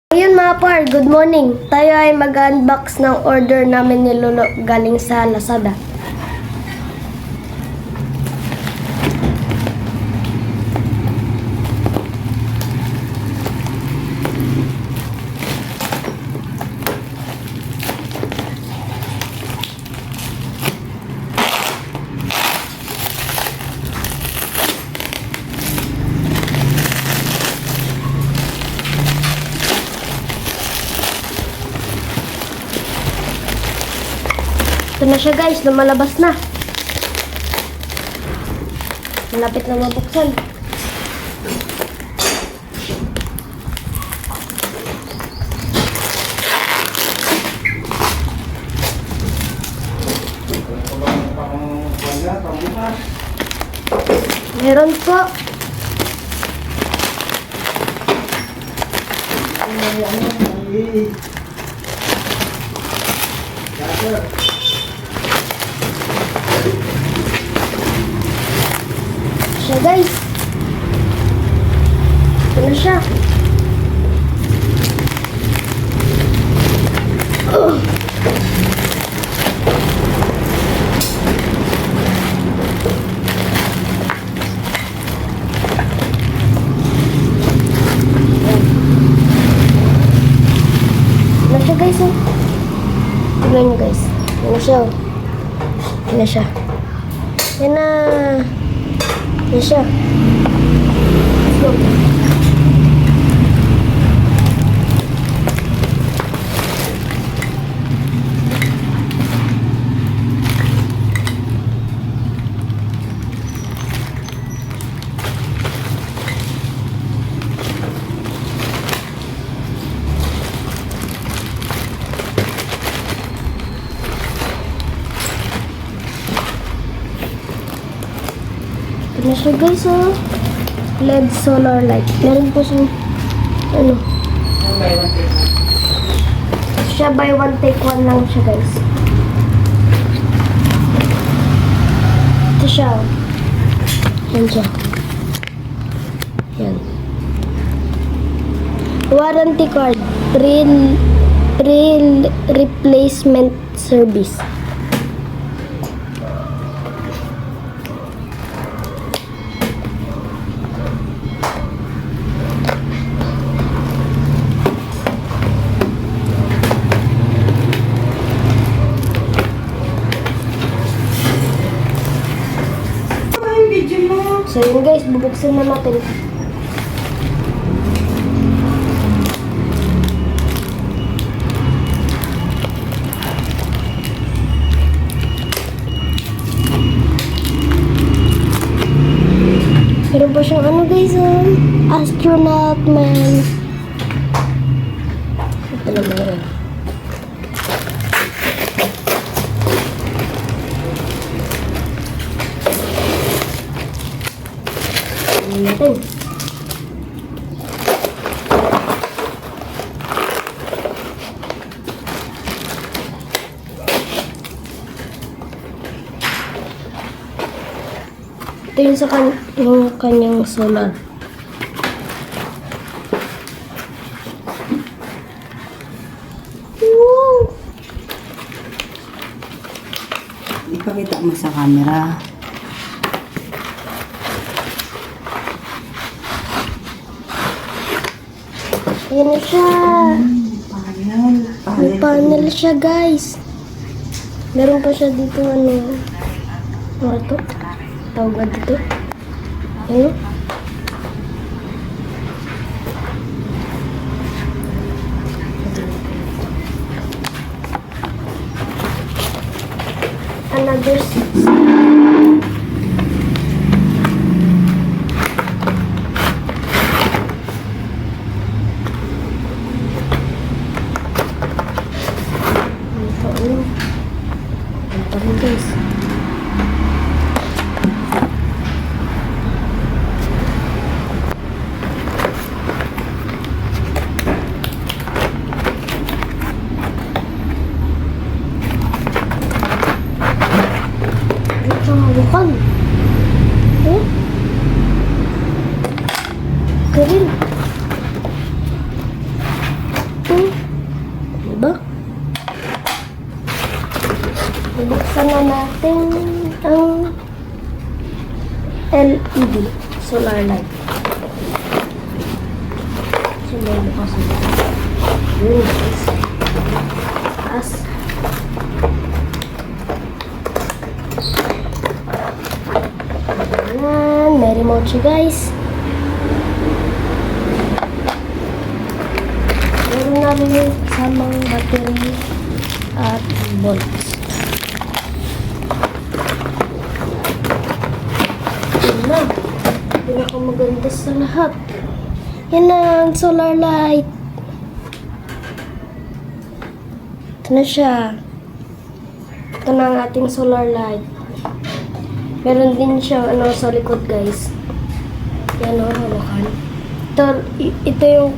Ayun mga par, good morning. Tayo ay mag-unbox ng order namin ni Lolo galing sa Lazada. Ito na siya guys, lumalabas na. Malapit na mabuksan. Meron po. Siya guys. Ito na siya. Ito na siya guys oh. Tignan nyo guys. Ito na siya oh. Ito na siya. Yan na. Yan siya. Let's go. Ito na siya guys oh. LED solar light. Meron po siyang ano. Siya buy one take one lang siya guys. Ito siya oh. Yan siya. Yan. Warranty card. Replacement service. So yun guys, bubuksan na natin. Meron pa siyang ano guys, astronaut man. Ito na meron. Natin. Ito yung sa yung kanyang solar. Wow! Ipakita mo sa camera. Ayan na siya. May panel siya guys. Meron pa siya dito ano. Ano ito? Tawag dito. Ayun. Another 6. Guys. Ito. buksan na natin ang LED solar light. So, may bukas na. Yun, guys. Taas. Ayan, may remote siya, guys. Meron na rin yung kasamang battery at volts. Yun na. Pinakamaganda sa lahat. Yan ang solar light. Ito na siya. Ito na ang ating solar light. Meron din siya sa likod, guys. Yan o, hawakan. Ito yung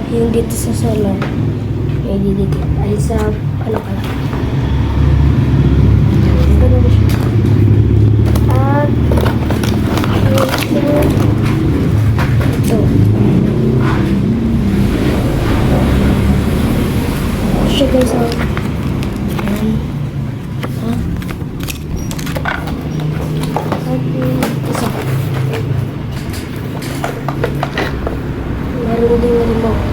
yung dito sa solar. May dito. Ay sa pala. Ito na siya. At ito. Siya, guys. Ayan. Isa. Meron din yung remote.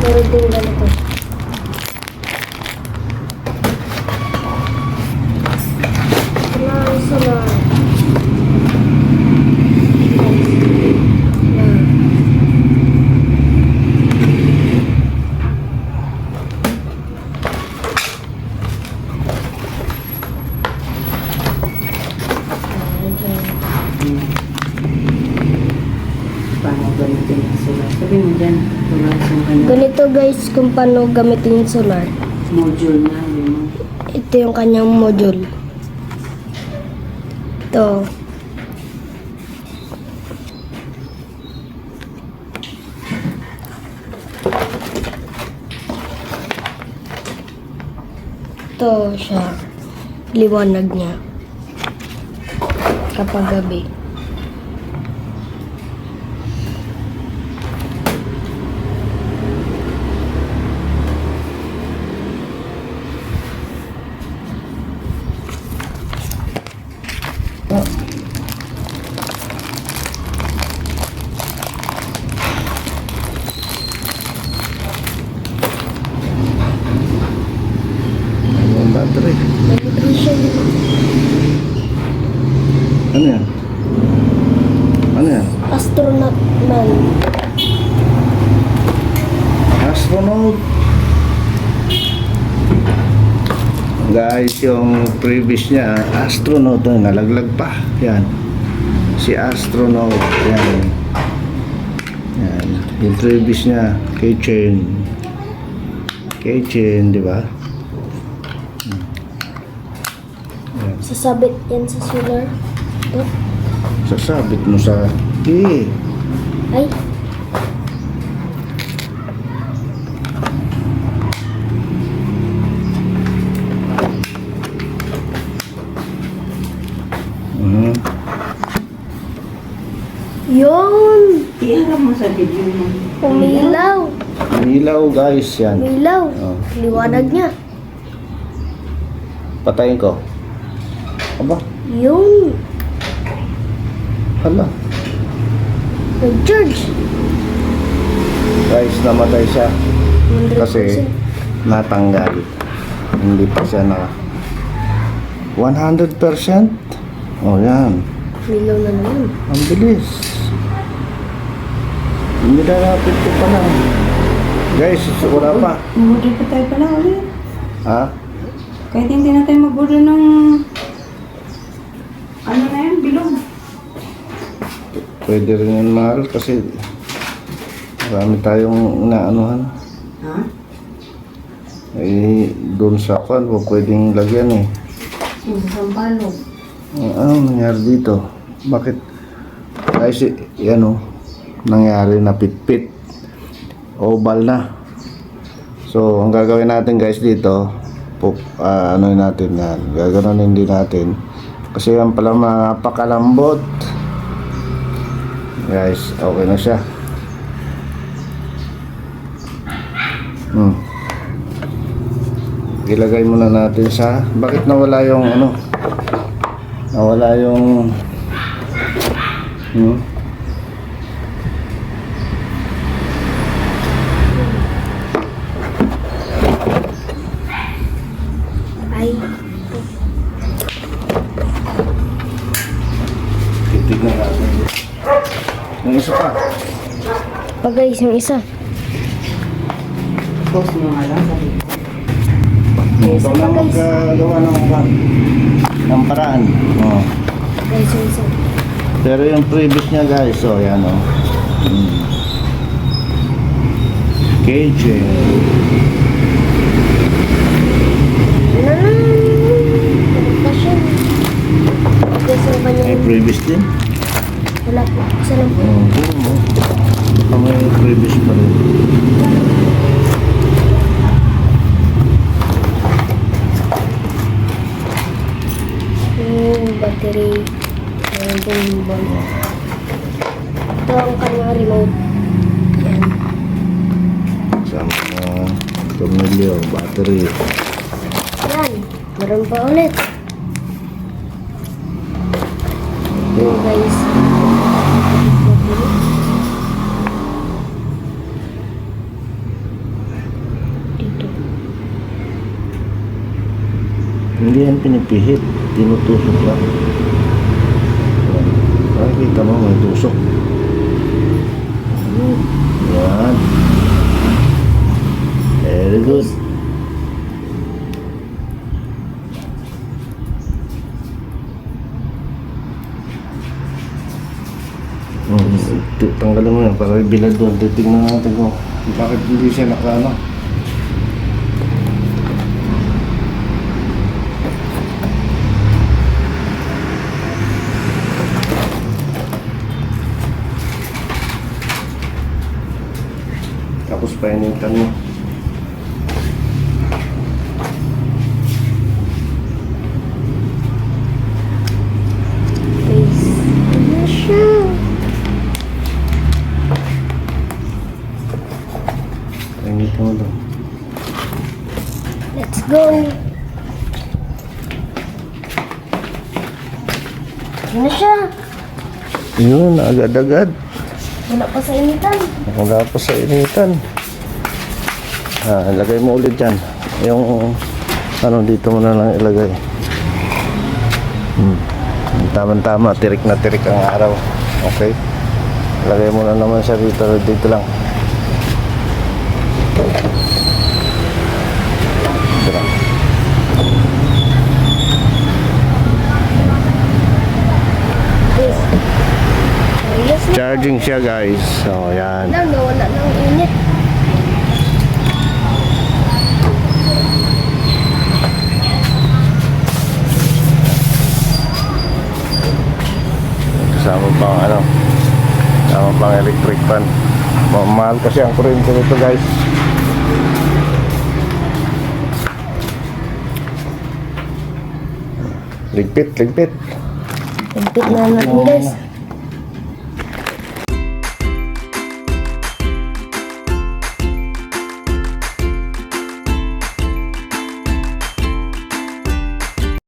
Meron din ganito. Ito na ang solar. Paano gamitin ang solar? Sabi mo dyan, solar yung kanyang Ganito, guys, kung paano gamitin yung solar. module na. Yun. Ito yung kanyang module. Ito. Ito siya. Liwanag niya. Kapag gabi. Ang battery. Ito siya. Ano yan? Ano yan? Astronaut man. Astronaut. Guys, yung previous niya, astronaut, nalaglag pa. Yan. Si astronaut. Yan. Yan. Yung previous niya, keychain. Keychain, di ba? Sasabit yan sa solar. Ito. Sasabit mo sa... Ay. Mhm. Yun! Iharap mo sa video mo. Umilaw. Ilaw, guys, yan. Umilaw. Oh. Liwanag niya. Patayin ko. Aba, Yun. hala. Nag-charge. Guys, namatay siya 100%. kasi natanggal. Hindi pa siya na 100%. Oh, yan. Umilaw na naman. Ang bilis. Hindi na napit ko pa lang. Guys, wala pa. Mag-order pa tayo pala ulit. Ha? Kahit hindi na tayo mag-order ng ano na yan, bilog. Pwede rin yan, mahal, kasi marami tayong inaanuhan. Ha? Eh, doon sa kwan, pwedeng lagyan eh. Yung sa sampalog. Ano nangyari dito? Bakit? Guys, yan o. Nangyari na pitpit. Oval na. So, ang gagawin natin guys dito, ano natin yan. Gaganunin din natin. Kasi yan pala napakalambot. Guys, okay na siya. Hmm. Ilagay muna natin sa... Bakit nawala yung ano? Nawala yung... Hmm? Ay, Titignan natin. Yung isa pa. pa guys, yung isa. Post mo nga lang. Sabi ko. Ikaw na magagawa ng paraan. Oh. Guys, yung isa. Pero yung previous niya guys, so yan o. KJ. Ano na? Pagkasyon. Guys, yung kanya. May previous din. Wala po. Isa lang po. Oo. Baka may previous pa rin. Yung battery. Ayan po yung ball. Ito ang kanyang remote. Yan. Sama na tornilyo, battery. Yan. Meron pa ulit. Yung guys. Dito. Hindi yan pinipihit. Tinutusok lang. Nakikita mo may tusok. Yan. Very good. Tanggalin mo yan para bilad doon. Titignan natin kung bakit hindi siya nakaano. Tapos painitan mo. Guys. Ano siya? Painitan mo doon. Let's go. Ano siya? Yun, agad-agad. Wala pa sa initan. Wala pa sa initan. Lagay mo ulit dyan. Yung ano dito mo na lang ilagay. Tama-tama, tirik na tirik ang araw. Okay. Lagay mo na naman siya dito lang. Dito lang. Guys. Ayos na. Charging siya guys. So yan. Nawala ng init. Kasama pang ano. Kasama pang electric fan. Mahal kasi ang kuryente nito guys. Ligpit. Ligpit na natin guys.